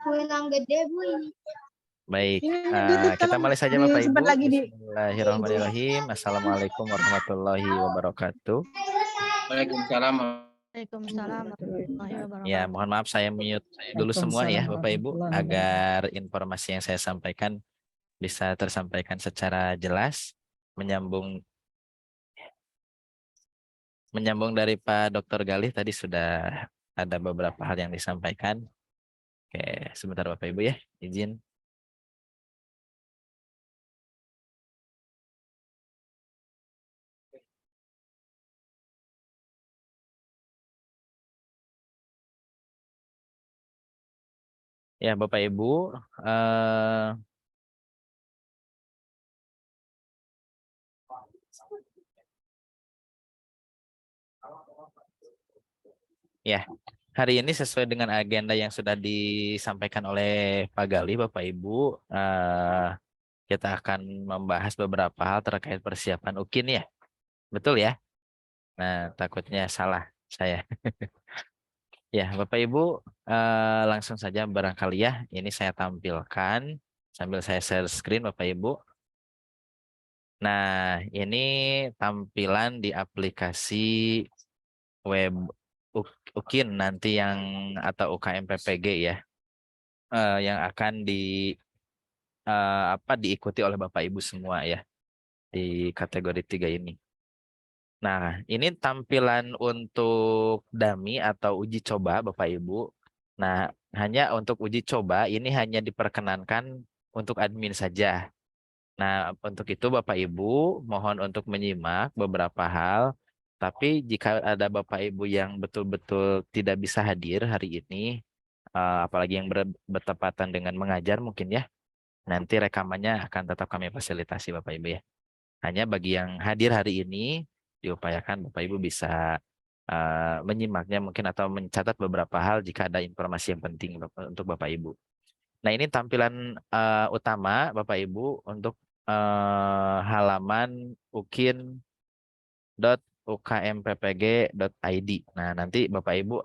Kue yang gede, Bu. Baik, kita mulai saja Bapak Ibu. Bismillahirrahmanirrahim. Assalamualaikum warahmatullahi wabarakatuh. Waalaikumsalam. Waalaikumsalam warahmatullahi Ya, wabarakatuh. mohon maaf saya mute dulu semua ya Bapak Ibu agar informasi yang saya sampaikan bisa tersampaikan secara jelas, menyambung dari Pak Dr. Galih tadi sudah ada beberapa hal yang disampaikan. Oke, sebentar Bapak Ibu ya, izin. Ya, Bapak Ibu, ya, hari ini sesuai dengan agenda yang sudah disampaikan oleh Pak Galih, Bapak Ibu, kita akan membahas beberapa hal terkait persiapan UKIN ya. Betul ya? Nah, takutnya salah saya. Ya, Bapak Ibu, langsung saja barangkali ya, ini saya tampilkan sambil saya share screen Bapak Ibu. Nah, ini tampilan di aplikasi web UKIN nanti yang atau UKM PPG ya, yang akan diikuti oleh Bapak Ibu semua ya di kategori 3 ini. Nah, ini tampilan untuk dummy atau uji coba Bapak Ibu. Nah, hanya untuk uji coba ini hanya diperkenankan untuk admin saja. Nah, untuk itu Bapak Ibu mohon untuk menyimak beberapa hal. Tapi jika ada Bapak Ibu yang betul-betul tidak bisa hadir hari ini, apalagi yang bertepatan dengan mengajar mungkin ya, nanti rekamannya akan tetap kami fasilitasi Bapak Ibu ya. Hanya bagi yang hadir hari ini, diupayakan Bapak Ibu bisa menyimaknya mungkin atau mencatat beberapa hal jika ada informasi yang penting untuk Bapak Ibu. Nah, ini tampilan utama Bapak Ibu untuk halaman ukin.ukmppg.id. Nah, nanti Bapak Ibu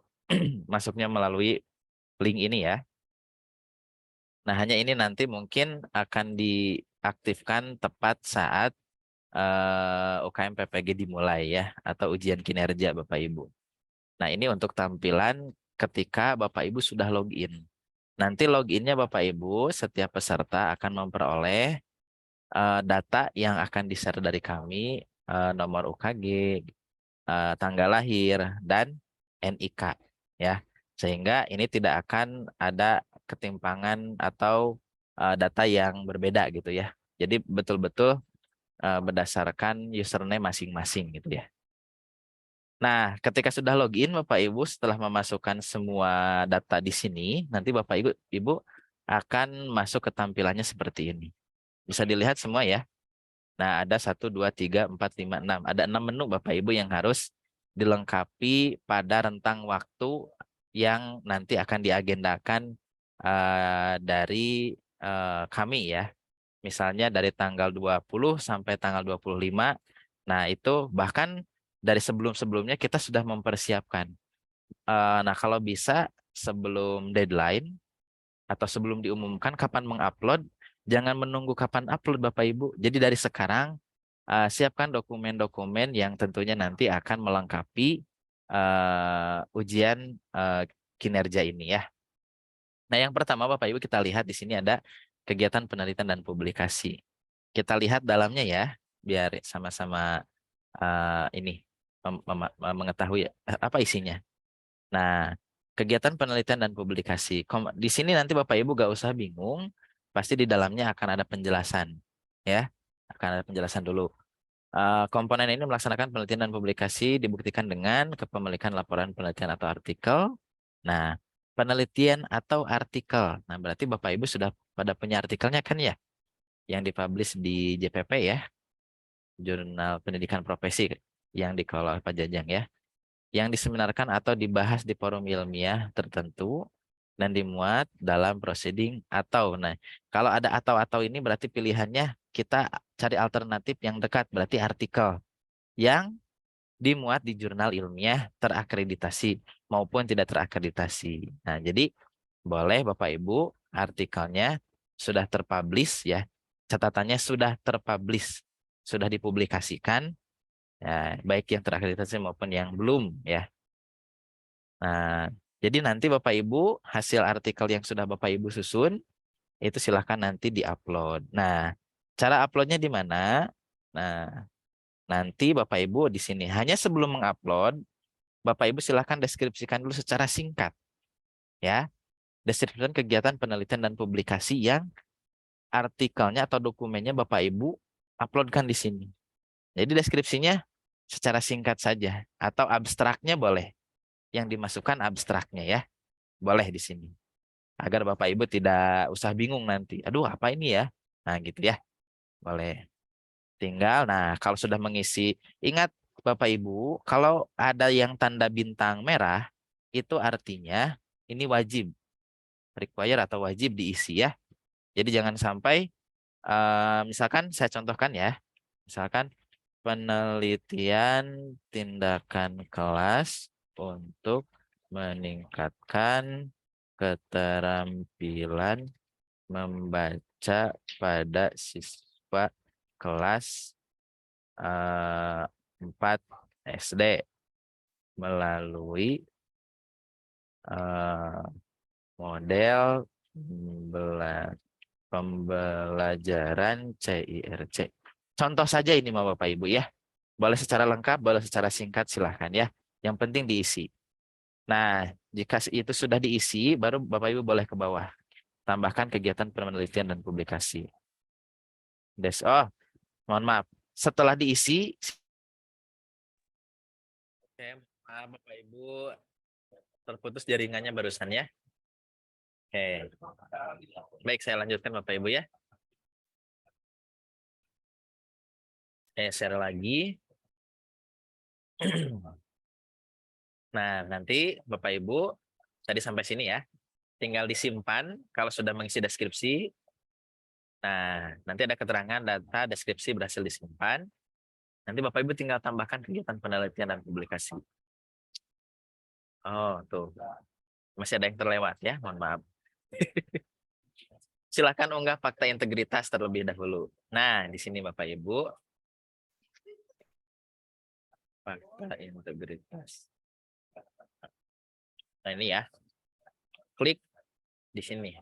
masuknya melalui link ini ya. Nah, hanya ini nanti mungkin akan diaktifkan tepat saat UKM PPG dimulai ya, atau ujian kinerja Bapak Ibu. Nah, ini untuk tampilan ketika Bapak Ibu sudah login. Nanti loginnya Bapak Ibu, setiap peserta akan memperoleh data yang akan di-share dari kami, nomor UKG, tanggal lahir, dan NIK ya. Sehingga ini tidak akan ada ketimpangan atau data yang berbeda gitu ya. Jadi betul-betul berdasarkan username masing-masing gitu ya. Nah, ketika sudah login Bapak Ibu setelah memasukkan semua data di sini, nanti Bapak Ibu akan masuk ke tampilannya seperti ini. Bisa dilihat semua ya. Nah, ada 1, 2, 3, 4, 5, 6. Ada 6 menu Bapak Ibu yang harus dilengkapi pada rentang waktu yang nanti akan diagendakan dari kami ya. Misalnya dari tanggal 20 sampai tanggal 25. Nah, itu bahkan dari sebelum-sebelumnya kita sudah mempersiapkan. Nah, kalau bisa sebelum deadline atau sebelum diumumkan kapan mengupload, jangan menunggu kapan upload Bapak Ibu. Jadi dari sekarang siapkan dokumen-dokumen yang tentunya nanti akan melengkapi ujian kinerja ini ya. Nah, yang pertama Bapak Ibu kita lihat di sini ada kegiatan penelitian dan publikasi. Kita lihat dalamnya ya, biar sama-sama ini mengetahui apa isinya. Nah, kegiatan penelitian dan publikasi. Di sini nanti Bapak Ibu gak usah bingung, pasti di dalamnya akan ada penjelasan. Ya, akan ada penjelasan dulu. Komponen ini melaksanakan penelitian dan publikasi dibuktikan dengan kepemilikan laporan penelitian atau artikel. Nah, penelitian atau artikel. Nah, berarti Bapak Ibu sudah pada punya artikelnya kan ya? Yang dipublish di JPP ya, Jurnal Pendidikan Profesi yang dikelola oleh Pak Jajang ya. Yang diseminarkan atau dibahas di forum ilmiah tertentu dan dimuat dalam proceeding atau. Nah, kalau ada atau ini berarti pilihannya kita cari alternatif yang dekat, berarti artikel yang dimuat di jurnal ilmiah terakreditasi maupun tidak terakreditasi. Nah, jadi boleh Bapak Ibu artikelnya sudah terpublish ya. Catatannya sudah terpublish, sudah dipublikasikan. Ya, baik yang terakreditasi maupun yang belum ya. Nah, jadi nanti Bapak Ibu hasil artikel yang sudah Bapak Ibu susun itu silahkan nanti diupload. Nah, cara uploadnya di mana? Nah, nanti Bapak Ibu di sini hanya sebelum mengupload, Bapak Ibu silahkan deskripsikan dulu secara singkat ya. Deskripsikan kegiatan penelitian dan publikasi yang artikelnya atau dokumennya Bapak Ibu uploadkan di sini. Jadi deskripsinya secara singkat saja atau abstraknya boleh. Yang dimasukkan abstraknya ya. Boleh di sini. Agar Bapak Ibu tidak usah bingung nanti. Aduh, apa ini ya? Nah, gitu ya. Boleh. Tinggal, nah kalau sudah mengisi, ingat Bapak Ibu, kalau ada yang tanda bintang merah, itu artinya ini wajib. Require atau wajib diisi ya. Jadi jangan sampai, misalkan saya contohkan ya. Misalkan penelitian tindakan kelas untuk meningkatkan keterampilan membaca pada siswa kelas 4 SD melalui eh, model pembelajaran CIRC. Contoh saja ini Bapak Ibu ya. Boleh secara lengkap, boleh secara singkat silahkan ya. Yang penting diisi. Nah, jika itu sudah diisi, baru Bapak Ibu boleh ke bawah. Tambahkan kegiatan penelitian dan publikasi. Oh, mohon maaf. Setelah diisi, oke, maaf Bapak Ibu, terputus jaringannya barusan ya. Oke. Baik, saya lanjutkan Bapak Ibu ya. Share lagi. Nah, nanti Bapak Ibu tadi sampai sini ya. Tinggal disimpan kalau sudah mengisi deskripsi. Nah, nanti ada keterangan data deskripsi berhasil disimpan. Nanti Bapak Ibu tinggal tambahkan kegiatan penelitian dan publikasi. Oh, tuh. Masih ada yang terlewat ya, mohon maaf. Silakan unggah fakta integritas terlebih dahulu. Nah, di sini Bapak Ibu. Fakta integritas. Nah, ini ya. Klik di sini.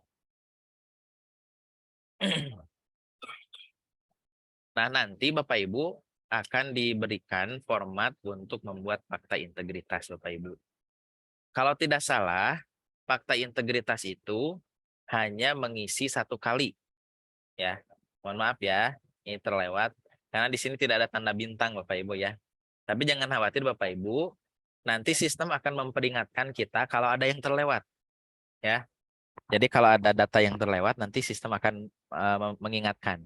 Nah, nanti Bapak Ibu akan diberikan format untuk membuat fakta integritas Bapak Ibu. Kalau tidak salah, fakta integritas itu hanya mengisi 1 kali. Ya, mohon maaf ya, ini terlewat. Karena di sini tidak ada tanda bintang Bapak Ibu ya. Tapi jangan khawatir Bapak Ibu, nanti sistem akan memperingatkan kita kalau ada yang terlewat. Ya, jadi kalau ada data yang terlewat, nanti sistem akan mengingatkan.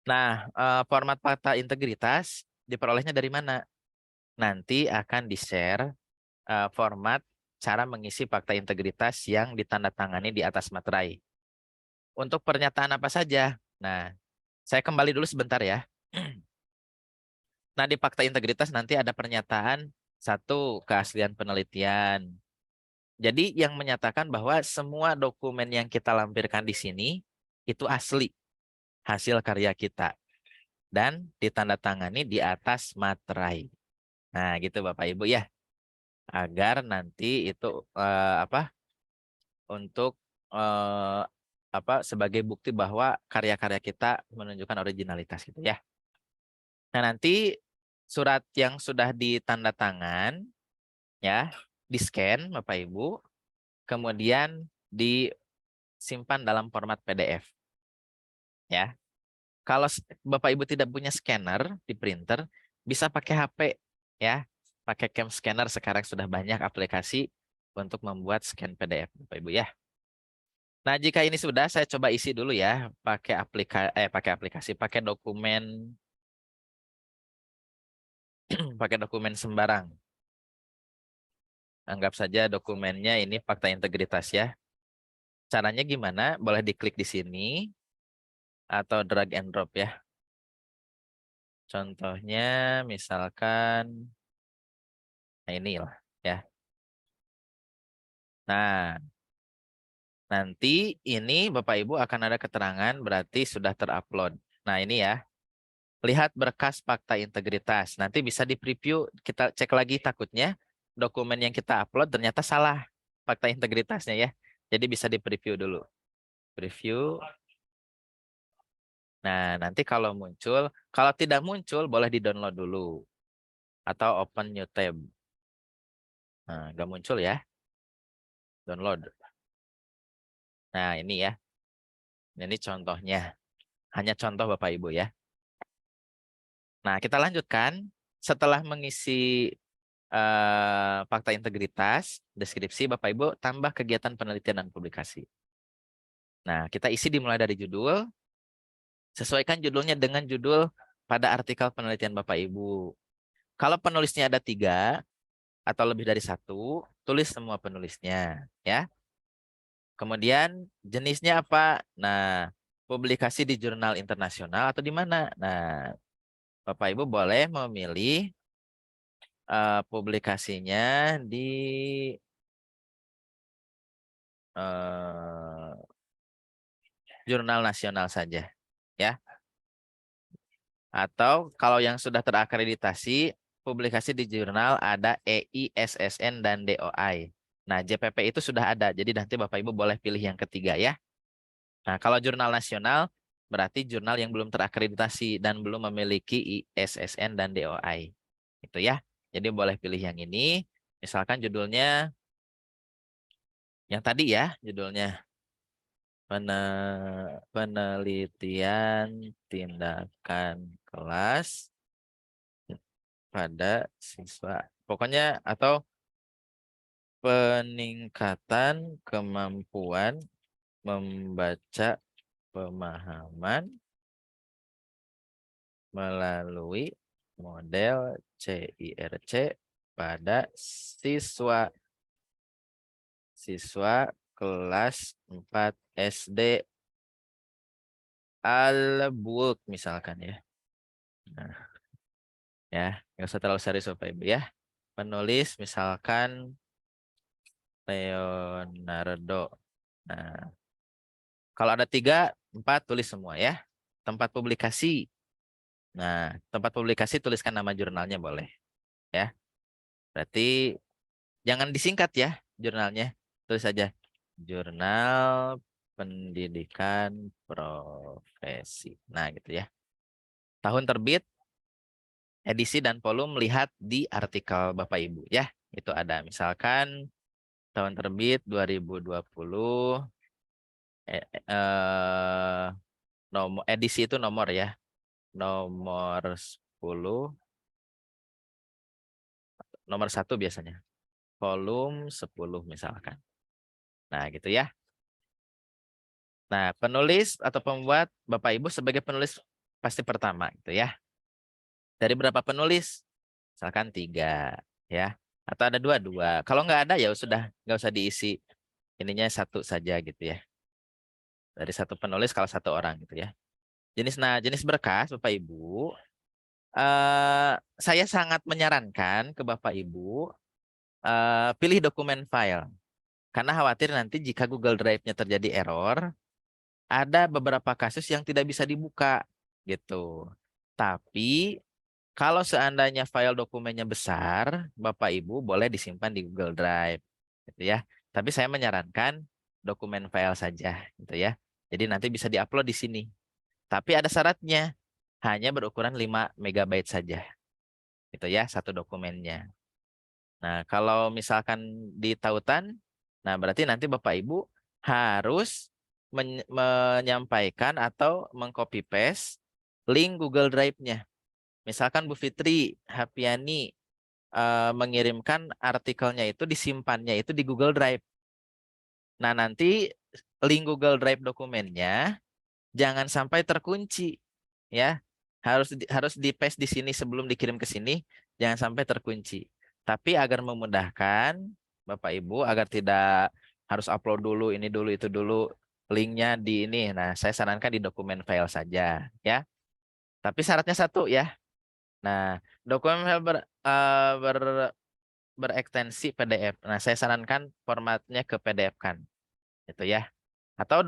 Nah, format fakta integritas diperolehnya dari mana? Nanti akan di-share format cara mengisi fakta integritas yang ditandatangani di atas materai. Untuk pernyataan apa saja? Nah, saya kembali dulu sebentar ya. Nah, di fakta integritas nanti ada pernyataan 1, keaslian penelitian. Jadi yang menyatakan bahwa semua dokumen yang kita lampirkan di sini itu asli, hasil karya kita. Dan ditandatangani di atas materai. Nah, gitu Bapak Ibu ya. Agar nanti itu untuk sebagai bukti bahwa karya-karya kita menunjukkan originalitas gitu ya. Nah, nanti surat yang sudah ditandatangan ya, di-scan Bapak Ibu, kemudian disimpan dalam format PDF. Ya. Kalau Bapak Ibu tidak punya scanner di printer, bisa pakai HP ya. Pakai cam scanner, sekarang sudah banyak aplikasi untuk membuat scan PDF Bapak Ibu ya. Nah, jika ini sudah, saya coba isi dulu ya pakai aplikasi, pakai dokumen pakai dokumen sembarang. Anggap saja dokumennya ini fakta integritas ya. Caranya gimana? Boleh diklik di sini atau drag and drop ya. Contohnya misalkan nah inilah ya. Nah, Nanti ini Bapak Ibu akan ada keterangan berarti sudah terupload. Nah ini ya, lihat berkas fakta integritas. Nanti bisa di preview, kita cek lagi takutnya dokumen yang kita upload ternyata salah fakta integritasnya ya. Jadi bisa di preview dulu. Preview. Nah nanti kalau muncul, kalau tidak muncul boleh di-download dulu. Atau open new tab. Nah nggak muncul ya. Download. Nah ini ya. Ini contohnya. Hanya contoh Bapak Ibu ya. Nah, kita lanjutkan. Setelah mengisi fakta integritas, deskripsi, Bapak Ibu tambah kegiatan penelitian dan publikasi. Nah, kita isi dimulai dari judul. Sesuaikan judulnya dengan judul pada artikel penelitian Bapak Ibu. Kalau penulisnya ada 3 atau lebih dari 1, tulis semua penulisnya. Ya. Kemudian jenisnya apa? Nah, publikasi di jurnal internasional atau di mana? Nah, Bapak Ibu boleh memilih publikasinya di jurnal nasional saja, ya. Atau kalau yang sudah terakreditasi, publikasi di jurnal ada EI, SSN, dan DOI. Nah, JPP itu sudah ada, jadi nanti Bapak Ibu boleh pilih yang ketiga ya. Nah, kalau jurnal nasional, berarti jurnal yang belum terakreditasi dan belum memiliki ISSN dan DOI. Itu ya. Jadi boleh pilih yang ini. Misalkan judulnya yang tadi ya, judulnya penelitian tindakan kelas pada siswa. Pokoknya atau peningkatan kemampuan membaca pemahaman melalui model CIRC pada siswa kelas 4 SD Al-Bulk misalkan ya. Nah, ya, nggak usah terlalu serius Bapak Ibu ya. Penulis misalkan Leonardo. Nah, kalau ada 3, 4 tulis semua ya. Tempat publikasi. Nah, tempat publikasi tuliskan nama jurnalnya boleh ya. Berarti jangan disingkat ya jurnalnya. Tulis saja Jurnal Pendidikan Profesi. Nah, gitu ya. Tahun terbit, edisi dan volume lihat di artikel Bapak Ibu ya. Itu ada misalkan tahun terbit 2020 nomor edisi itu nomor ya. Nomor 10, nomor 1 biasanya. Volume 10 misalkan. Nah, gitu ya. Nah, penulis atau pembuat Bapak Ibu sebagai penulis pasti pertama gitu ya. Dari berapa penulis? Misalkan 3 ya. Atau ada 2. Kalau nggak ada ya sudah nggak usah diisi. Ininya 1 saja gitu ya. Dari 1 penulis kalau 1 orang gitu ya. Jenis berkas Bapak Ibu. Saya sangat menyarankan ke Bapak Ibu pilih dokumen file. Karena khawatir nanti jika Google Drive-nya terjadi error, ada beberapa kasus yang tidak bisa dibuka gitu. Tapi kalau seandainya file dokumennya besar, Bapak Ibu boleh disimpan di Google Drive gitu ya. Tapi saya menyarankan dokumen file saja gitu ya. Jadi nanti bisa diupload di sini. Tapi ada syaratnya. Hanya berukuran 5 MB saja. Gitu ya, satu dokumennya. Nah, kalau misalkan di tautan, nah berarti nanti Bapak Ibu harus menyampaikan atau mengcopy paste link Google Drive-nya. Misalkan Bu Fitri Hapiani mengirimkan artikelnya itu disimpannya itu di Google Drive. Nah, nanti link Google Drive dokumennya jangan sampai terkunci ya. Harus di paste di sini sebelum dikirim ke sini, jangan sampai terkunci. Tapi agar memudahkan Bapak Ibu agar tidak harus upload dulu ini dulu itu dulu linknya di ini. Nah, saya sarankan di dokumen file saja ya. Tapi syaratnya 1 ya. Nah, dokumen file berekstensi PDF. Nah, saya sarankan formatnya ke PDF kan. Itu ya. Atau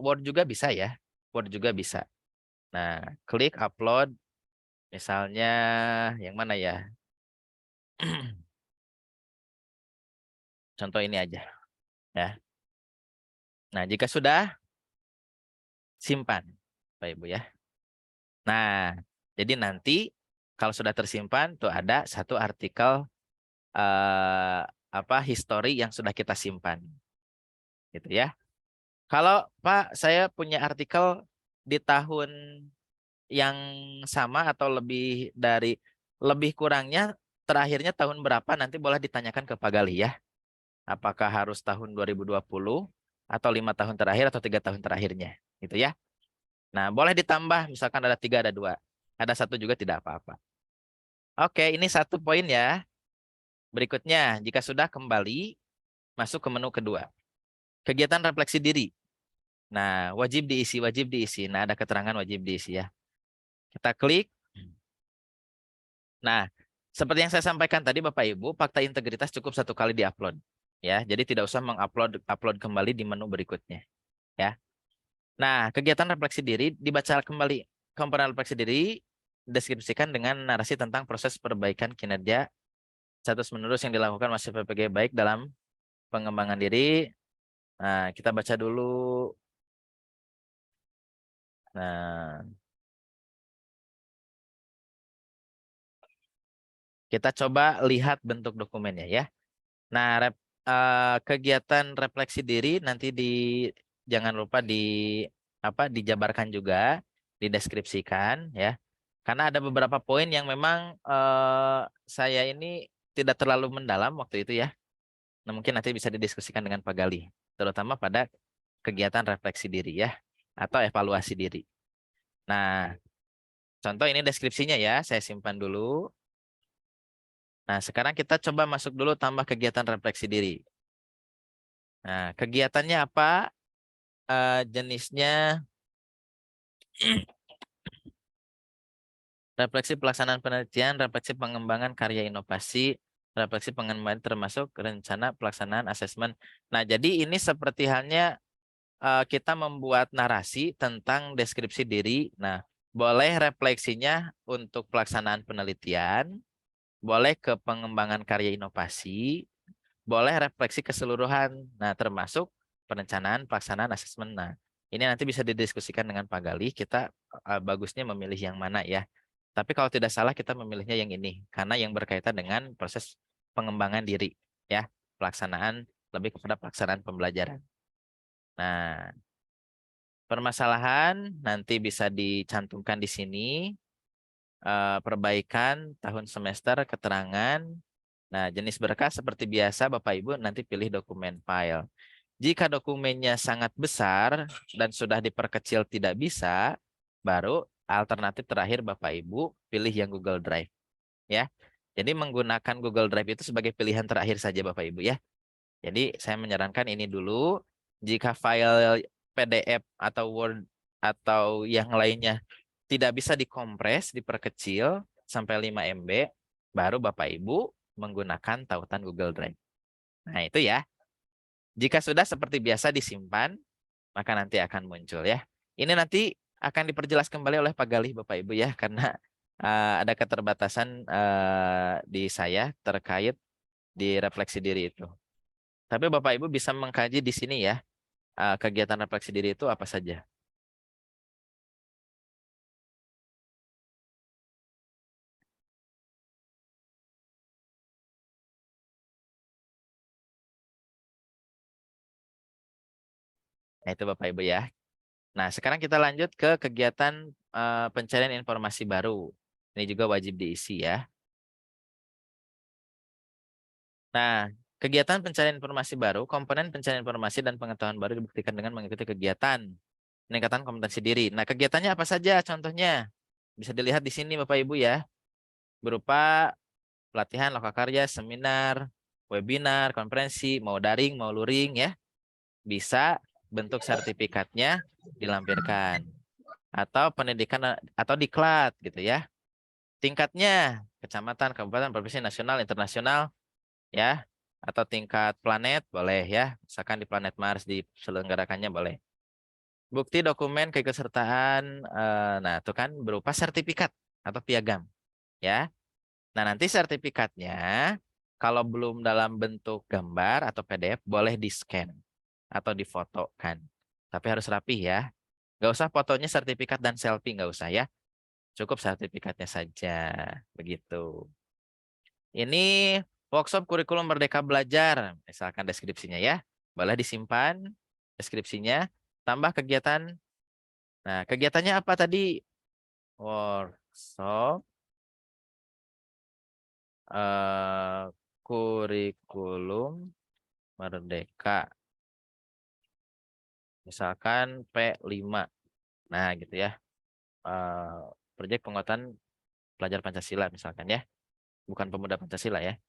Word juga bisa ya. Word juga bisa. Nah, klik upload. Misalnya yang mana ya? Contoh ini aja. Ya. Nah, jika sudah, simpan. Bapak Ibu ya. Nah, jadi nanti kalau sudah tersimpan, tuh ada satu artikel history yang sudah kita simpan. Gitu ya. Kalau Pak, saya punya artikel di tahun yang sama atau lebih kurangnya terakhirnya tahun berapa nanti boleh ditanyakan ke Pak Gali ya. Apakah harus tahun 2020 atau 5 tahun terakhir atau 3 tahun terakhirnya, gitu ya. Nah, boleh ditambah misalkan ada 3 ada 2, ada 1 juga tidak apa-apa. Oke, ini 1 poin ya. Berikutnya, jika sudah kembali masuk ke menu kedua. Kegiatan refleksi diri. Nah, wajib diisi, wajib diisi. Nah, ada keterangan wajib diisi ya. Kita klik. Nah, seperti yang saya sampaikan tadi Bapak Ibu, fakta integritas cukup 1 kali diupload. Ya, jadi tidak usah mengupload kembali di menu berikutnya. Ya. Nah, kegiatan refleksi diri dibaca kembali. Komponen refleksi diri deskripsikan dengan narasi tentang proses perbaikan kinerja status menerus yang dilakukan masih PPG baik dalam pengembangan diri. Nah, kita baca dulu. Nah, kita coba lihat bentuk dokumennya ya. Nah, kegiatan refleksi diri nanti jangan lupa dijabarkan juga, dideskripsikan ya. Karena ada beberapa poin yang memang saya ini tidak terlalu mendalam waktu itu ya. Nah, mungkin nanti bisa didiskusikan dengan Pak Gali, terutama pada kegiatan refleksi diri ya atau evaluasi diri. Nah, contoh ini deskripsinya ya, saya simpan dulu. Nah, sekarang kita coba masuk dulu tambah kegiatan refleksi diri. Nah, kegiatannya apa? Jenisnya refleksi pelaksanaan penelitian, refleksi pengembangan karya inovasi, refleksi pengembangan termasuk rencana pelaksanaan asesmen. Nah, jadi ini seperti halnya kita membuat narasi tentang deskripsi diri. Nah, boleh refleksinya untuk pelaksanaan penelitian, boleh ke pengembangan karya inovasi, boleh refleksi keseluruhan. Nah, termasuk perencanaan, pelaksanaan, asesmen. Nah, ini nanti bisa didiskusikan dengan Pak Gali. Kita bagusnya memilih yang mana ya. Tapi kalau tidak salah kita memilihnya yang ini. Karena yang berkaitan dengan proses pengembangan diri. Ya, pelaksanaan, lebih kepada pelaksanaan pembelajaran. Nah, permasalahan nanti bisa dicantumkan di sini. Perbaikan tahun semester, keterangan. Nah, jenis berkas seperti biasa Bapak Ibu nanti pilih dokumen file. Jika dokumennya sangat besar dan sudah diperkecil tidak bisa, baru alternatif terakhir Bapak Ibu pilih yang Google Drive. Ya. Jadi menggunakan Google Drive itu sebagai pilihan terakhir saja Bapak Ibu ya. Jadi saya menyarankan ini dulu. Jika file PDF atau Word atau yang lainnya tidak bisa dikompres, diperkecil sampai 5 MB, baru Bapak Ibu menggunakan tautan Google Drive. Nah, itu ya. Jika sudah seperti biasa disimpan, maka nanti akan muncul ya. Ini nanti akan diperjelas kembali oleh Pak Galih Bapak Ibu ya, karena ada keterbatasan di saya terkait di refleksi diri itu. Tapi Bapak Ibu bisa mengkaji di sini ya, kegiatan refleksi diri itu apa saja. Nah, itu Bapak Ibu ya. Nah, sekarang kita lanjut ke kegiatan pencarian informasi baru. Ini juga wajib diisi ya. Nah, kegiatan pencarian informasi baru, komponen pencarian informasi dan pengetahuan baru dibuktikan dengan mengikuti kegiatan peningkatan kompetensi diri. Nah, kegiatannya apa saja? Contohnya bisa dilihat di sini Bapak Ibu ya. Berupa pelatihan, lokakarya, seminar, webinar, konferensi, mau daring, mau luring ya. Bisa bentuk sertifikatnya dilampirkan. Atau pendidikan atau diklat gitu ya. Tingkatnya kecamatan, kabupaten, provinsi, nasional, internasional ya. atau tingkat planet boleh ya. Misalkan di planet Mars diselenggarakannya boleh. Bukti dokumen keikutsertaan, nah itu kan berupa sertifikat atau piagam ya. Nah nanti sertifikatnya kalau belum dalam bentuk gambar atau PDF boleh di-scan atau difotokan. Tapi harus rapih ya. Nggak usah fotonya sertifikat dan selfie, nggak usah ya. Cukup sertifikatnya saja. Begitu. Ini workshop kurikulum Merdeka Belajar. Misalkan deskripsinya ya. Boleh disimpan deskripsinya. Tambah kegiatan. Nah, kegiatannya apa tadi? Workshop kurikulum Merdeka. Misalkan P5. Nah, gitu ya. Proyek penguatan pelajar Pancasila misalkan ya. Bukan pemuda Pancasila ya.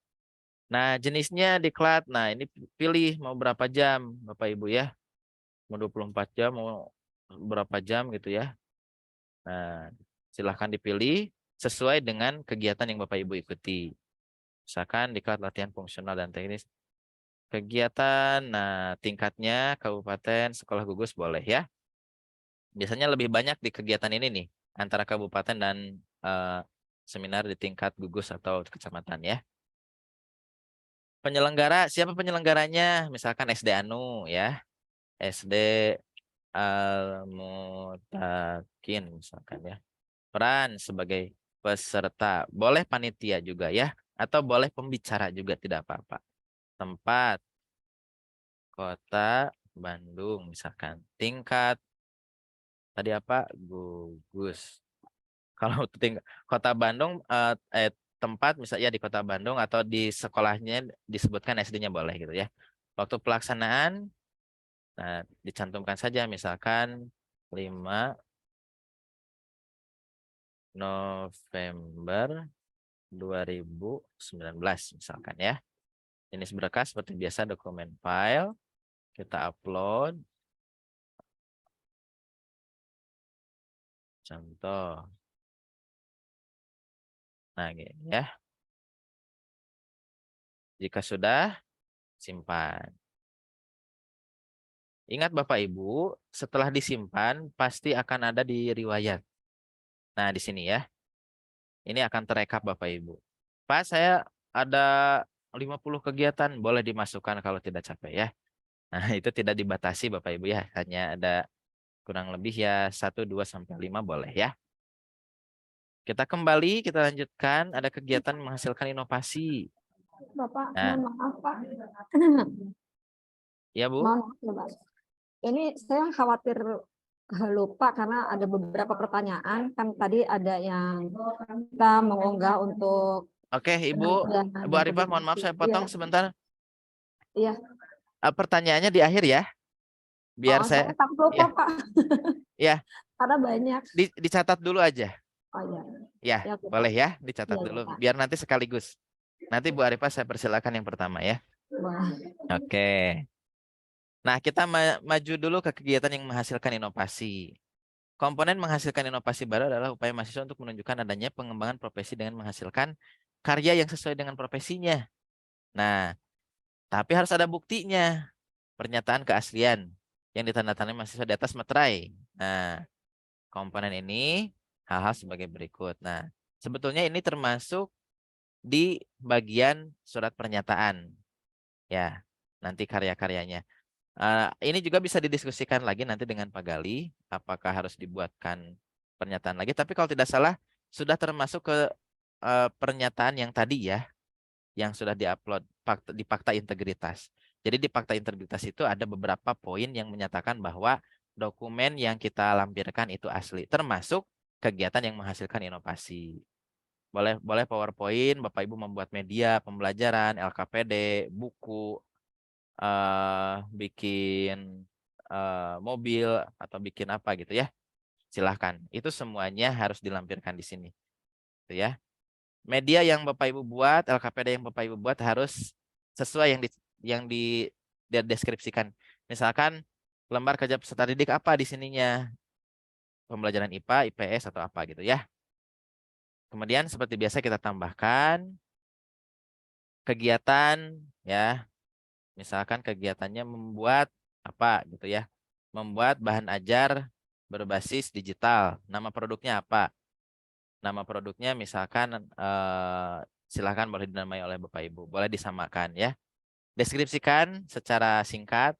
Nah, jenisnya diklat. Nah, ini pilih mau berapa jam, Bapak Ibu ya. Mau 24 jam, mau berapa jam gitu ya. Nah, silahkan dipilih sesuai dengan kegiatan yang Bapak Ibu ikuti. Misalkan diklat latihan fungsional dan teknis. Kegiatan, nah tingkatnya kabupaten, sekolah gugus boleh ya. Biasanya lebih banyak di kegiatan ini nih, antara kabupaten dan seminar di tingkat gugus atau kecamatan ya. Penyelenggara, siapa penyelenggaranya? Misalkan SD Anu ya. SD Al-Mutakin misalkan ya. Peran sebagai peserta. Boleh panitia juga ya. Atau boleh pembicara juga tidak apa-apa. Tempat Kota Bandung misalkan. Tingkat tadi apa? Gugus. Kalau tingkat Kota Bandung tempat misalnya di Kota Bandung atau di sekolahnya disebutkan SD-nya boleh gitu ya. Waktu pelaksanaan nah dicantumkan saja misalkan 5 November 2019 misalkan ya. Jenis berkas seperti biasa dokumen file, kita upload. Contoh. Nah, gini ya. Jika sudah, simpan. Ingat Bapak Ibu, setelah disimpan pasti akan ada di riwayat. Nah, di sini ya. Ini akan terekap Bapak Ibu. Pak, saya ada 50 kegiatan, boleh dimasukkan kalau tidak capek ya. Nah, itu tidak dibatasi Bapak Ibu ya. Hanya ada kurang lebih ya 1, 2, sampai 5 boleh ya. Kita kembali, kita lanjutkan. Ada kegiatan menghasilkan inovasi. Bapak, Nah, mohon maaf Pak. ya Bu. Mohon maaf ya Pak. Ini saya khawatir lupa karena ada beberapa pertanyaan. Kan tadi ada yang kita mengunggah untuk Oke, Ibu. dan Bu Arifah, mohon maaf publikasi. saya potong sebentar. Iya. Pertanyaannya di akhir ya. Biar Oh, saya saya, takut lupa ya, Pak. ya, Karena banyak. dicatat dulu aja. Oh iya. Ya, Ya, oke, Pak. boleh ya, dicatat Iya, dulu. Pak. Biar nanti sekaligus. Nanti Bu Arifah saya persilakan yang pertama ya. Boleh. Oke. Nah, kita maju dulu ke kegiatan yang menghasilkan inovasi. Komponen menghasilkan inovasi baru adalah upaya mahasiswa untuk menunjukkan adanya pengembangan profesi dengan menghasilkan karya yang sesuai dengan profesinya. Nah, tapi harus ada buktinya. Pernyataan keaslian yang ditandatangani mahasiswa di atas materai. Nah, komponen ini hal-hal sebagai berikut. Nah, sebetulnya ini termasuk di bagian surat pernyataan. Ya, nanti karya-karyanya. Ini juga bisa didiskusikan lagi nanti dengan Pak Gali, apakah harus dibuatkan pernyataan lagi. Tapi kalau tidak salah, sudah termasuk ke pernyataan yang tadi ya, yang sudah diupload di Fakta Integritas. Jadi di Fakta Integritas itu ada beberapa poin yang menyatakan bahwa dokumen yang kita lampirkan itu asli, termasuk kegiatan yang menghasilkan inovasi. Boleh PowerPoint, Bapak Ibu membuat media pembelajaran, LKPD, buku, bikin mobil atau bikin apa gitu ya. Silahkan. Itu semuanya harus dilampirkan di sini. Gitu ya. Media yang Bapak Ibu buat, LKPD yang Bapak Ibu buat harus sesuai yang deskripsikan. Misalkan lembar kerja peserta didik apa di sininya? Pembelajaran IPA, IPS atau apa gitu ya. Kemudian seperti biasa kita tambahkan kegiatan ya, misalkan kegiatannya membuat apa gitu ya, membuat bahan ajar berbasis digital. Nama produknya apa? Nama produknya misalkan silakan boleh dinamai oleh Bapak Ibu, boleh disamakan ya. Deskripsikan secara singkat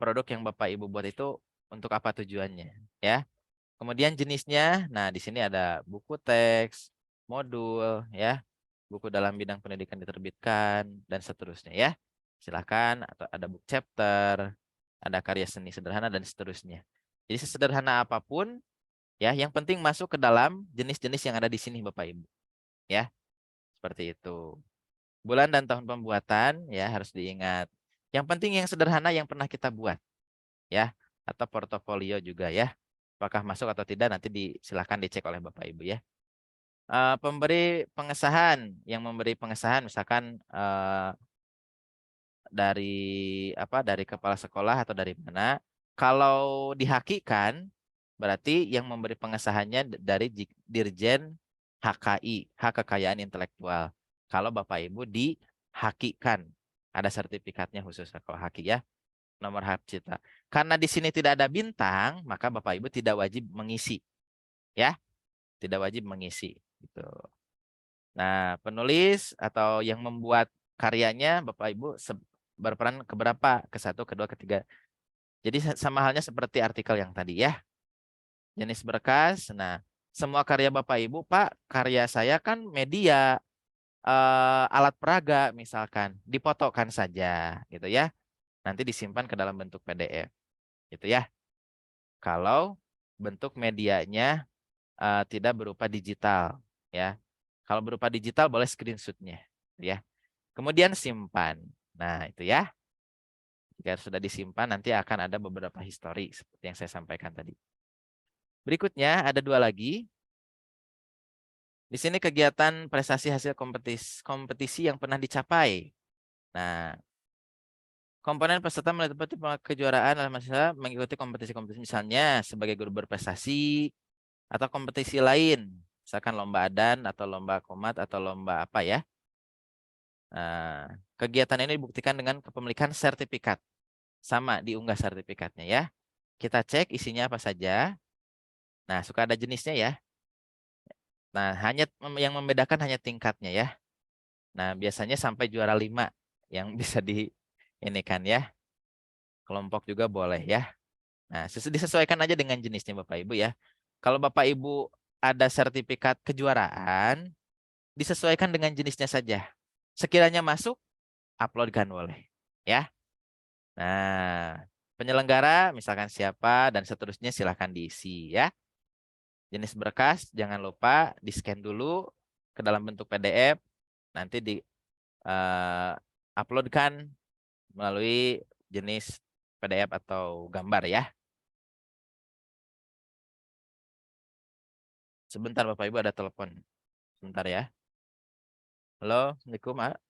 produk yang Bapak Ibu buat itu untuk apa tujuannya ya. Kemudian jenisnya, nah di sini ada buku teks, modul ya, buku dalam bidang pendidikan diterbitkan dan seterusnya ya. Silakan, atau ada book chapter, ada karya seni sederhana dan seterusnya. Jadi sesederhana apapun ya, yang penting masuk ke dalam jenis-jenis yang ada di sini Bapak Ibu ya. Seperti itu. Bulan dan tahun pembuatan ya harus diingat. Yang penting yang sederhana yang pernah kita buat ya, atau portofolio juga ya. Apakah masuk atau tidak nanti silakan dicek oleh Bapak Ibu ya. Pemberi pengesahan, yang memberi pengesahan misalkan dari kepala sekolah atau dari mana. Kalau dihakikan berarti yang memberi pengesahannya dari Dirjen HKI, Hak Kekayaan Intelektual. Kalau Bapak Ibu dihakikan, ada sertifikatnya khusus kalau haki ya, nomor hak cipta. Karena di sini tidak ada bintang, maka Bapak Ibu tidak wajib mengisi ya, tidak wajib mengisi gitu. Nah, penulis atau yang membuat karyanya Bapak Ibu berperan keberapa? Ke satu, kedua, ketiga. Jadi sama halnya seperti artikel yang tadi ya. Jenis berkas. Nah, semua karya Bapak Ibu, Pak, karya saya kan media alat peraga misalkan, difotokan saja gitu ya. Nanti disimpan ke dalam bentuk PDF. Gitu ya. Kalau bentuk medianya tidak berupa digital ya. Kalau berupa digital boleh screenshotnya ya. Kemudian simpan. Nah, itu ya. Jika sudah disimpan nanti akan ada beberapa histori seperti yang saya sampaikan tadi. Berikutnya ada 2 lagi. Di sini kegiatan prestasi hasil kompetisi yang pernah dicapai. Nah, komponen peserta meliputi kejuaraan dalam masa mengikuti kompetisi-kompetisi misalnya sebagai guru berprestasi atau kompetisi lain, misalkan lomba adan atau lomba komat atau lomba apa ya. Nah, kegiatan ini dibuktikan dengan kepemilikan sertifikat. Sama, diunggah sertifikatnya ya. Kita cek isinya apa saja. Nah, suka ada jenisnya ya. Nah, yang membedakan hanya tingkatnya ya. Nah, biasanya sampai juara 5 yang bisa ini kan ya. Kelompok juga boleh ya. Nah, disesuaikan aja dengan jenisnya Bapak Ibu ya. Kalau Bapak Ibu ada sertifikat kejuaraan, disesuaikan dengan jenisnya saja. Sekiranya masuk, uploadkan boleh. Ya. Nah, penyelenggara misalkan siapa dan seterusnya silahkan diisi ya. Jenis berkas jangan lupa di-scan dulu ke dalam bentuk PDF. Nanti uploadkan melalui jenis PDF atau gambar ya. Sebentar Bapak Ibu ada telepon. Sebentar ya. Halo, Assalamualaikum.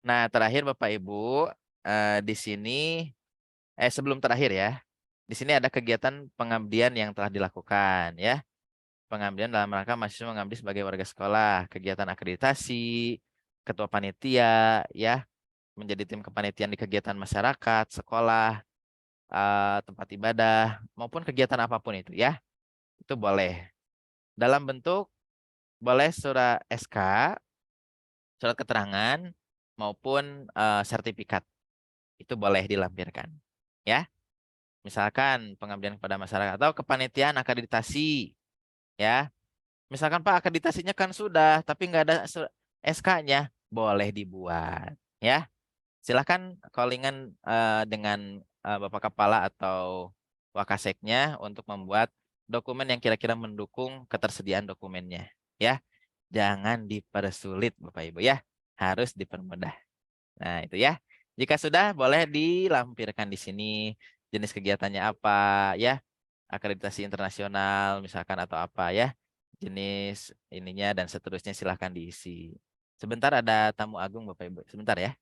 Nah, terakhir Bapak Ibu, di sini sebelum terakhir ya. Di sini ada kegiatan pengabdian yang telah dilakukan ya. Pengabdian dalam rangka mahasiswa mengabdi sebagai warga sekolah, kegiatan akreditasi, ketua panitia ya, menjadi tim kepanitiaan di kegiatan masyarakat, sekolah, tempat ibadah maupun kegiatan apapun itu ya. Itu boleh. Dalam bentuk boleh surat SK, surat keterangan maupun sertifikat. Itu boleh dilampirkan. Ya. Misalkan pengabdian kepada masyarakat atau kepanitiaan akreditasi. Ya. Misalkan Pak akreditasinya kan sudah, tapi nggak ada SK-nya, boleh dibuat. Ya. Silakan callingan dengan Bapak Kepala atau Wakaseknya untuk membuat dokumen yang kira-kira mendukung ketersediaan dokumennya. Ya, jangan dipersulit Bapak Ibu ya, harus dipermudah. Nah itu ya. Jika sudah boleh dilampirkan di sini jenis kegiatannya apa ya, akreditasi internasional misalkan atau apa ya, jenis ininya dan seterusnya silahkan diisi. Sebentar ada tamu agung Bapak Ibu, sebentar ya.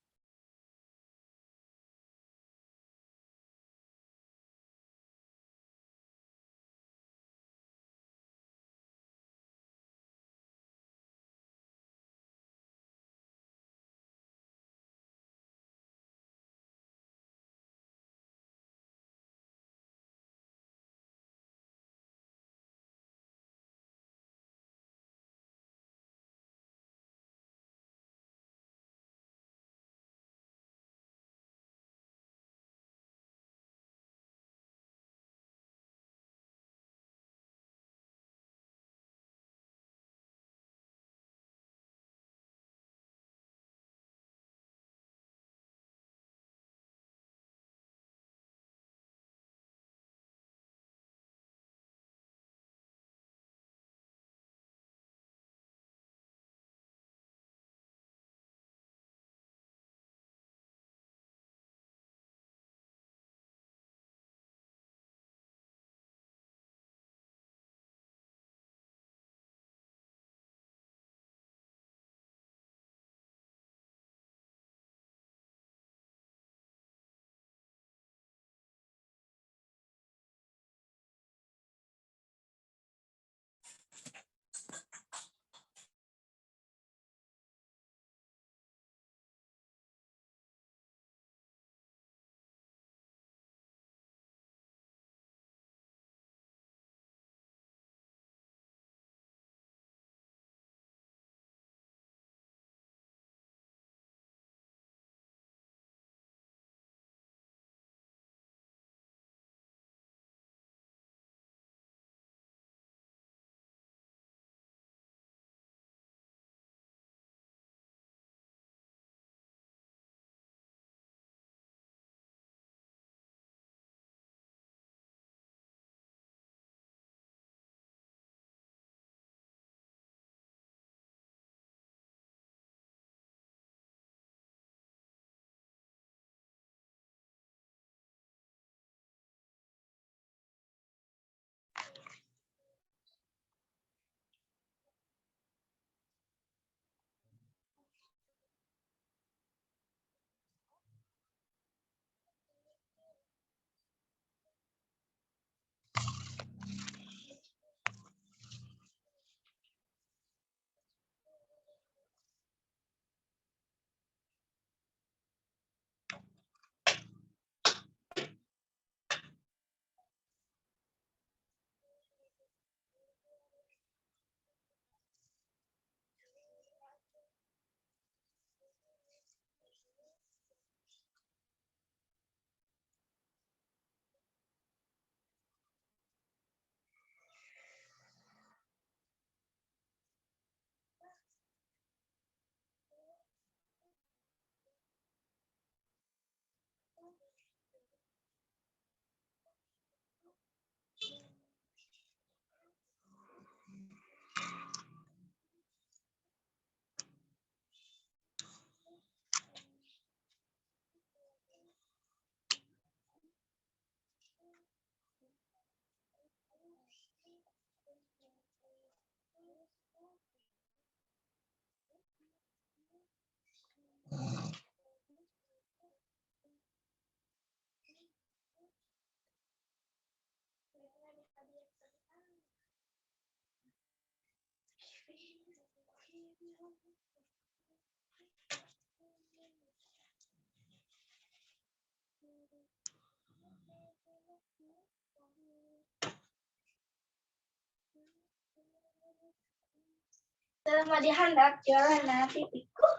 Dalam dihandap jalan nanti ikut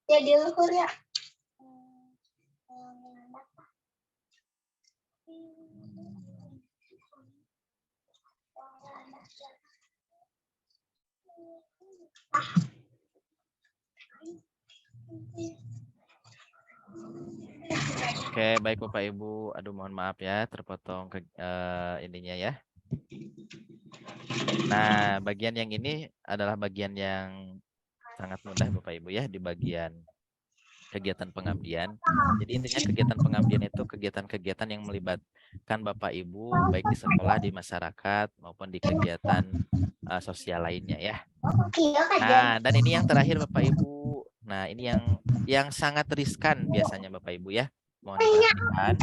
jadi luhur ya. Oke, baik Bapak Ibu. Aduh, mohon maaf ya, terpotong ininya ya. Nah, bagian yang ini adalah bagian yang sangat mudah Bapak Ibu ya, di bagian kegiatan pengabdian. Jadi intinya kegiatan pengabdian itu kegiatan-kegiatan yang melibatkan Bapak Ibu baik di sekolah, di masyarakat maupun di kegiatan sosial lainnya ya. Nah, dan ini yang terakhir Bapak Ibu. Nah, ini yang sangat riskan biasanya Bapak Ibu ya. Mohon diperhatikan.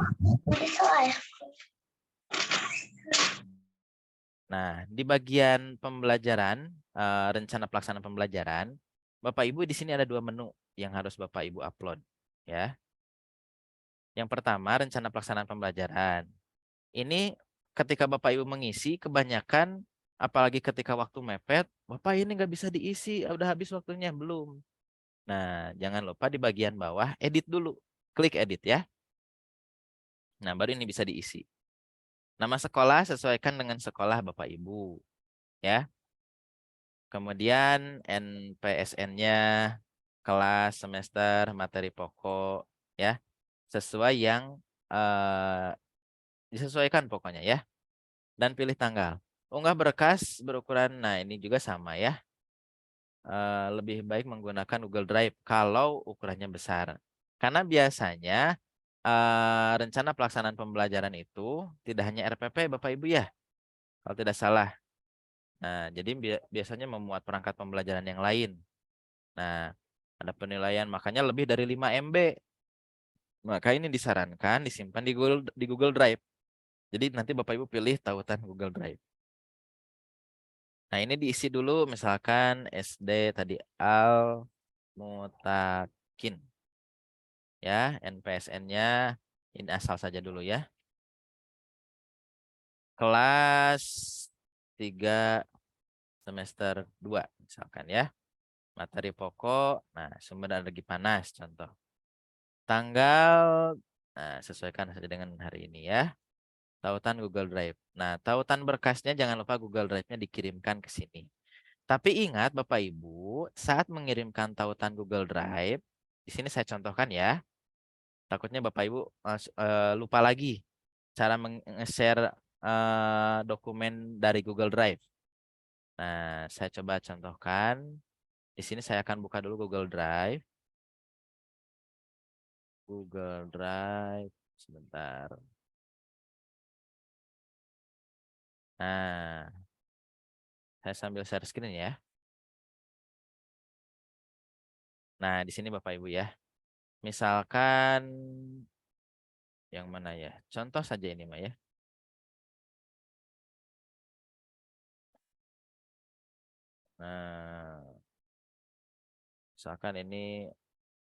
Nah, di bagian pembelajaran, rencana pelaksanaan pembelajaran, Bapak Ibu di sini ada 2 menu yang harus Bapak Ibu upload ya. Yang pertama, rencana pelaksanaan pembelajaran. Ini ketika Bapak Ibu mengisi, kebanyakan apalagi ketika waktu mepet, Bapak ini nggak bisa diisi, udah habis waktunya, belum. Nah, jangan lupa di bagian bawah, edit dulu. Klik edit ya. Nah, baru ini bisa diisi. Nama sekolah sesuaikan dengan sekolah Bapak Ibu. Ya. Kemudian NPSN-nya, kelas, semester, materi pokok. Ya. Sesuai yang disesuaikan pokoknya ya. Dan pilih tanggal. Unggah berkas berukuran, nah ini juga sama ya. Lebih baik menggunakan Google Drive kalau ukurannya besar. Karena biasanya rencana pelaksanaan pembelajaran itu tidak hanya RPP Bapak Ibu ya, kalau tidak salah. Nah, jadi biasanya memuat perangkat pembelajaran yang lain. Nah, ada penilaian makanya lebih dari 5 MB. Maka ini disarankan disimpan di Google Drive. Jadi nanti Bapak Ibu pilih tautan Google Drive. Nah, ini diisi dulu misalkan SD tadi Al Mutakin. Ya, NPSN-nya ini asal saja dulu ya. Kelas 3 semester 2 misalkan ya. Materi pokok, nah sumber energi panas contoh. Tanggal, nah sesuaikan saja dengan hari ini ya. Tautan Google Drive. Nah, tautan berkasnya jangan lupa Google Drive-nya dikirimkan ke sini. Tapi ingat Bapak Ibu, saat mengirimkan tautan Google Drive, di sini saya contohkan ya. Takutnya Bapak Ibu lupa lagi cara share dokumen dari Google Drive. Nah, saya coba contohkan. Di sini saya akan buka dulu Google Drive. Google Drive, sebentar. Nah, saya sambil share screen ya. Nah, di sini Bapak Ibu ya. Misalkan yang mana ya? Contoh saja ini Mbak ya. Nah, misalkan ini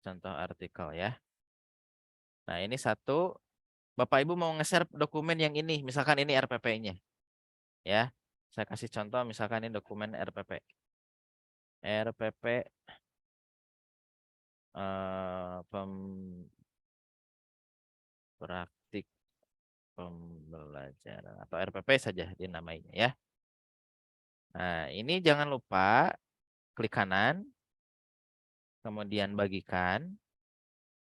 contoh artikel ya. Nah, ini satu. Bapak Ibu mau nge-share dokumen yang ini. Misalkan ini RPP-nya. Ya. Saya kasih contoh misalkan ini dokumen RPP. RPP praktik pembelajaran atau RPP saja dinamainya ya. Nah, ini jangan lupa klik kanan, kemudian bagikan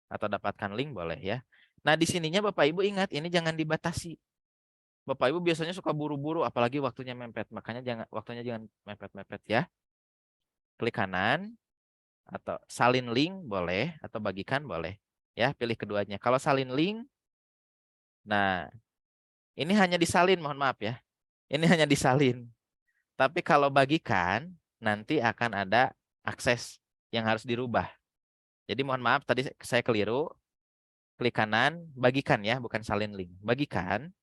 atau dapatkan link boleh ya. Nah, di sininya Bapak Ibu ingat ini jangan dibatasi. Bapak Ibu biasanya suka buru-buru apalagi waktunya mepet. Makanya waktunya jangan mepet-mepet ya. Klik kanan atau salin link boleh atau bagikan boleh. Ya, pilih keduanya. Kalau salin link, nah ini hanya disalin, mohon maaf ya. Ini hanya disalin. Tapi kalau bagikan, nanti akan ada akses yang harus dirubah. Jadi mohon maaf, tadi saya keliru. Klik kanan, bagikan ya, bukan salin link. Bagikan.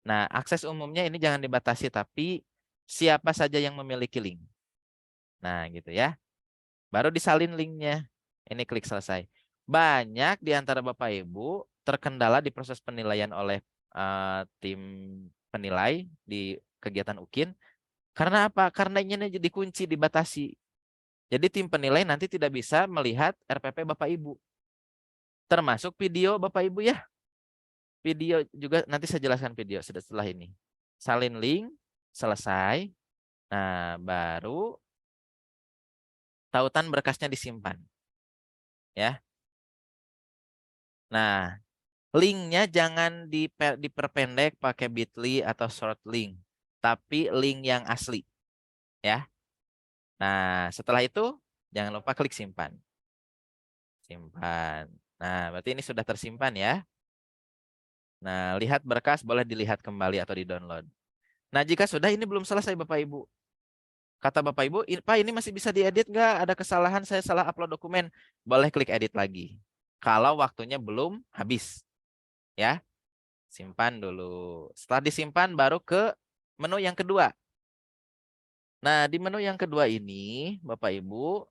Nah, akses umumnya ini jangan dibatasi, tapi siapa saja yang memiliki link. Nah, gitu ya. Baru disalin linknya. Ini klik selesai. Banyak di antara Bapak Ibu terkendala di proses penilaian oleh tim penilai di kegiatan UKIN. Karena apa? Karena ini dikunci, dibatasi. Jadi tim penilai nanti tidak bisa melihat RPP Bapak Ibu. Termasuk video Bapak Ibu ya. Video juga nanti saya jelaskan video setelah ini. Salin link, selesai. Nah, baru tautan berkasnya disimpan. Ya. Nah, Linknya jangan diperpendek pakai bit.ly atau short link, tapi link yang asli, ya. Nah, setelah itu jangan lupa klik simpan. Simpan. Nah, berarti ini sudah tersimpan ya. Nah, lihat berkas boleh dilihat kembali atau di-download. Nah, jika sudah ini belum selesai Bapak Ibu. Kata Bapak Ibu, Pak ini masih bisa diedit nggak? Ada kesalahan, saya salah upload dokumen. Boleh klik edit lagi. Kalau waktunya belum habis. Ya, simpan dulu. Setelah disimpan baru ke menu yang kedua. Nah, di menu yang kedua ini, Bapak Ibu,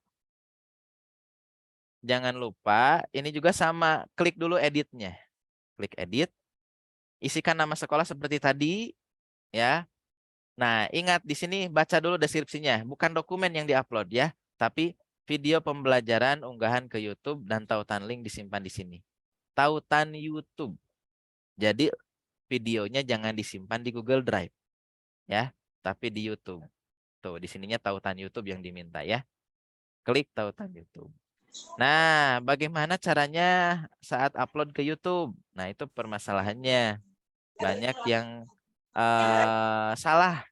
jangan lupa ini juga sama. Klik dulu editnya. Klik edit. Isikan nama sekolah seperti tadi. Ya. Nah, ingat di sini baca dulu deskripsinya. Bukan dokumen yang diupload ya. Tapi video pembelajaran unggahan ke YouTube dan tautan link disimpan di sini. Tautan YouTube. Jadi videonya jangan disimpan di Google Drive. Ya. Tapi di YouTube. Tuh, di sininya tautan YouTube yang diminta ya. Klik tautan YouTube. Nah, bagaimana caranya saat upload ke YouTube? Nah, itu permasalahannya. Banyak yang salah.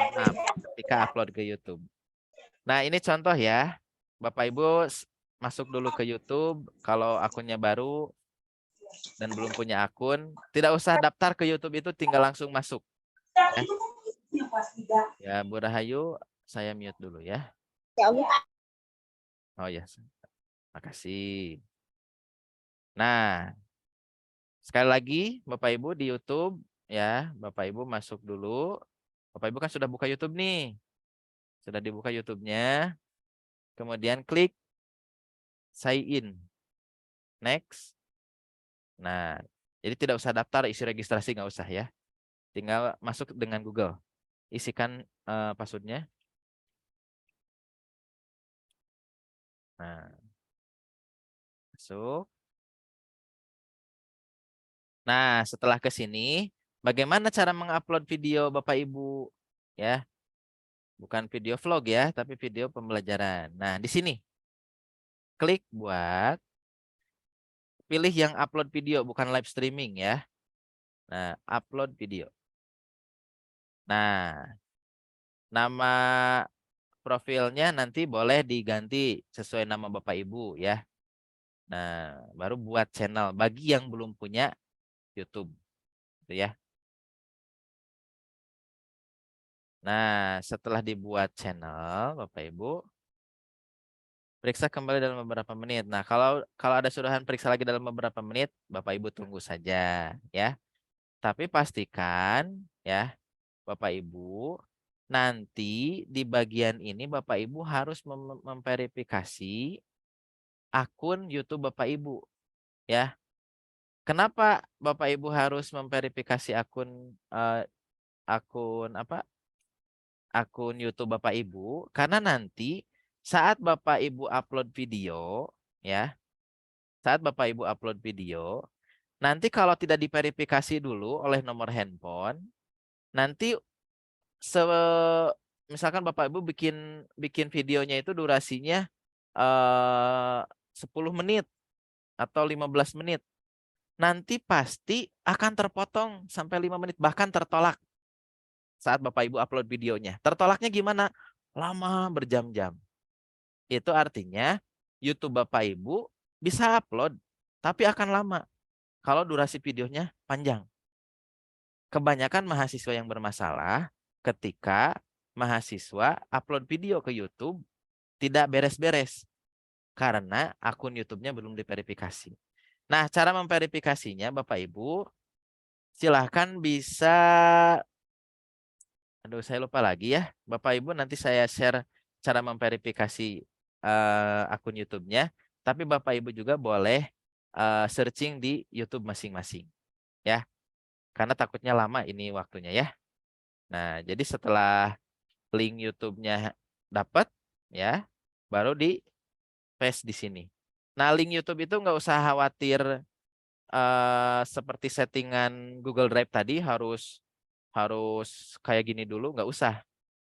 Maaf, ketika upload ke YouTube. Nah, ini contoh ya. Bapak Ibu masuk dulu ke YouTube. Kalau akunnya baru dan belum punya akun, tidak usah daftar ke YouTube itu, tinggal langsung masuk. Ya, ya Bu Rahayu, saya mute dulu ya. Oh ya, makasih. Nah, sekali lagi Bapak Ibu di YouTube ya, Bapak Ibu masuk dulu. Bapak Ibu kan sudah buka YouTube nih. Sudah dibuka YouTube-nya. Kemudian klik sign in. Next. Nah, jadi tidak usah daftar, isi registrasi nggak usah ya. Tinggal masuk dengan Google. Isikan passwordnya. Nah, masuk. Nah, setelah ke sini, bagaimana cara mengupload video Bapak Ibu? Ya, bukan video vlog ya, tapi video pembelajaran. Nah, di sini klik buat, pilih yang upload video, bukan live streaming ya. Nah, upload video. Nah, nama profilnya nanti boleh diganti sesuai nama Bapak Ibu ya. Nah, baru buat channel bagi yang belum punya YouTube. Gitu ya. Nah, setelah dibuat channel, Bapak Ibu, periksa kembali dalam beberapa menit. Nah, kalau ada suruhan periksa lagi dalam beberapa menit, Bapak Ibu tunggu saja ya. Tapi pastikan ya, Bapak Ibu, nanti di bagian ini Bapak Ibu harus memverifikasi akun YouTube Bapak Ibu ya. Kenapa Bapak Ibu harus memverifikasi akun apa? Akun YouTube Bapak Ibu, karena nanti saat Bapak Ibu upload video ya, saat Bapak Ibu upload video, nanti kalau tidak diverifikasi dulu oleh nomor handphone, nanti misalkan Bapak Ibu bikin videonya itu durasinya 10 menit atau 15 menit. Nanti pasti akan terpotong sampai 5 menit, bahkan tertolak saat Bapak Ibu upload videonya. Tertolaknya gimana? Lama, berjam-jam. Itu artinya YouTube Bapak Ibu bisa upload, tapi akan lama kalau durasi videonya panjang. Kebanyakan mahasiswa yang bermasalah ketika mahasiswa upload video ke YouTube tidak beres-beres karena akun YouTube-nya belum diverifikasi. Nah, cara memverifikasinya Bapak Ibu, silahkan bisa, aduh saya lupa lagi ya. Bapak Ibu nanti saya share cara memverifikasi akun YouTube-nya. Tapi Bapak Ibu juga boleh searching di YouTube masing-masing. Ya, karena takutnya lama ini waktunya ya. Nah, jadi setelah link YouTube-nya dapat, ya, baru di paste di sini. Nah, link YouTube itu nggak usah khawatir seperti settingan Google Drive tadi harus kayak gini dulu, nggak usah.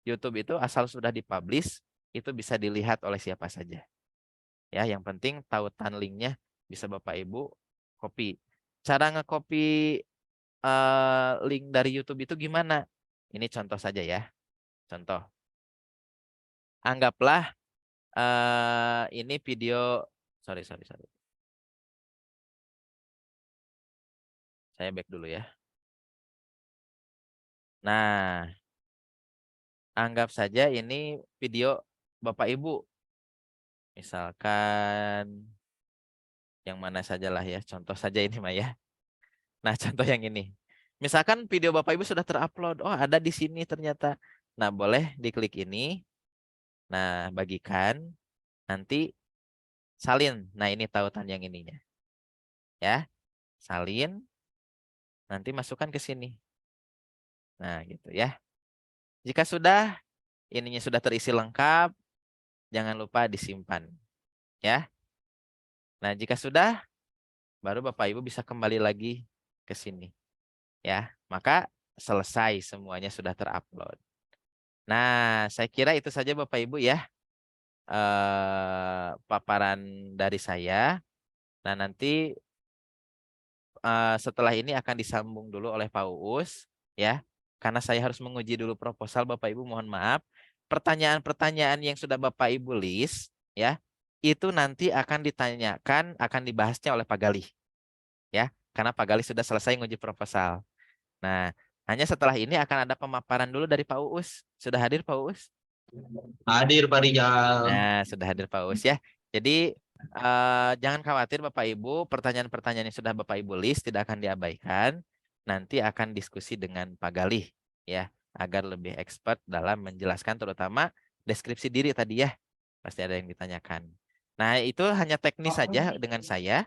YouTube itu asal sudah dipublish, itu bisa dilihat oleh siapa saja. Ya, yang penting tautan linknya bisa Bapak Ibu copy. cara nge-copy link dari YouTube itu gimana? Ini contoh saja ya. Contoh. Anggaplah ini video, sorry. Saya back dulu ya. Nah, anggap saja ini video Bapak Ibu. Misalkan yang mana sajalah ya. Contoh saja ini Mah ya. Nah, contoh yang ini. Misalkan video Bapak Ibu sudah terupload. Oh, ada di sini ternyata. Nah, boleh diklik ini. Nah, bagikan. Nanti salin. Nah, ini tautan yang ininya. Ya. Salin. Nanti masukkan ke sini. Nah, gitu ya. Jika sudah ininya sudah terisi lengkap, jangan lupa disimpan. Ya. Nah, jika sudah, baru Bapak Ibu bisa kembali lagi ke sini. Ya, maka selesai semuanya sudah terupload. Nah, saya kira itu saja Bapak Ibu ya. Paparan dari saya. Nah, nanti setelah ini akan disambung dulu oleh Pak Uus ya. Karena saya harus menguji dulu proposal Bapak Ibu, mohon maaf. Pertanyaan-pertanyaan yang sudah Bapak Ibu list ya, itu nanti akan ditanyakan, akan dibahasnya oleh Pak Galih. Ya, karena Pak Galih sudah selesai menguji proposal. Nah, hanya setelah ini akan ada pemaparan dulu dari Pak Uus. Sudah hadir Pak Uus? Hadir Pak Rijal. Nah, sudah hadir Pak Uus ya. Jadi jangan khawatir Bapak Ibu, pertanyaan-pertanyaan yang sudah Bapak Ibu list tidak akan diabaikan. Nanti akan diskusi dengan Pak Galih ya, agar lebih expert dalam menjelaskan terutama deskripsi diri tadi ya. Pasti ada yang ditanyakan. Nah, itu hanya teknis saja dengan saya.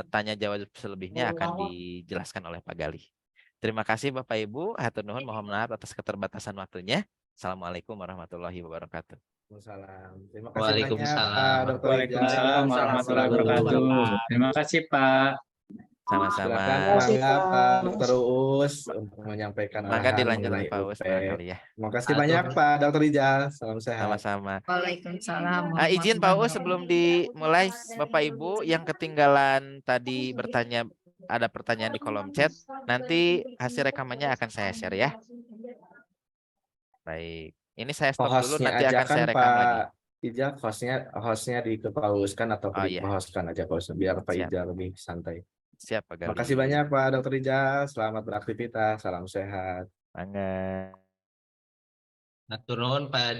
Tanya jawab selebihnya akan dijelaskan oleh Pak Galih. Terima kasih Bapak Ibu. Hatur nuhun, mohon maaf atas keterbatasan waktunya. Assalamualaikum warahmatullahi wabarakatuh. Terima kasih Waalaikumsalam. banyak Pak Dr. Waalaikumsalam Rijal. warahmatullahi wabarakatuh. Terima kasih Pak. Sama-sama. Silakan mangga Pak Dr. Uus untuk menyampaikan Maka arahan dilanjut mengenai Pak Uus UP. barangkali ya. Terima kasih banyak Pak Dr. Rijal. Salam sehat. Sama-sama. Waalaikumsalam. Izin Pak Uus sebelum dimulai, Bapak Ibu yang ketinggalan tadi bertanya, ada pertanyaan di kolom chat, nanti hasil rekamannya akan saya share ya. Baik, ini saya stop dulu, Hostnya nanti aja akan kan saya rekam lagi. Pak Ijal, hostnya dipauskan atau Oh iya, dihostkan aja hostnya biar Pak Siap. Ijal lebih santai. siap Pak Galih. Terima kasih banyak Pak Dr. Rijal. Selamat beraktivitas. Salam sehat. Banget. Hatur nuhun Pak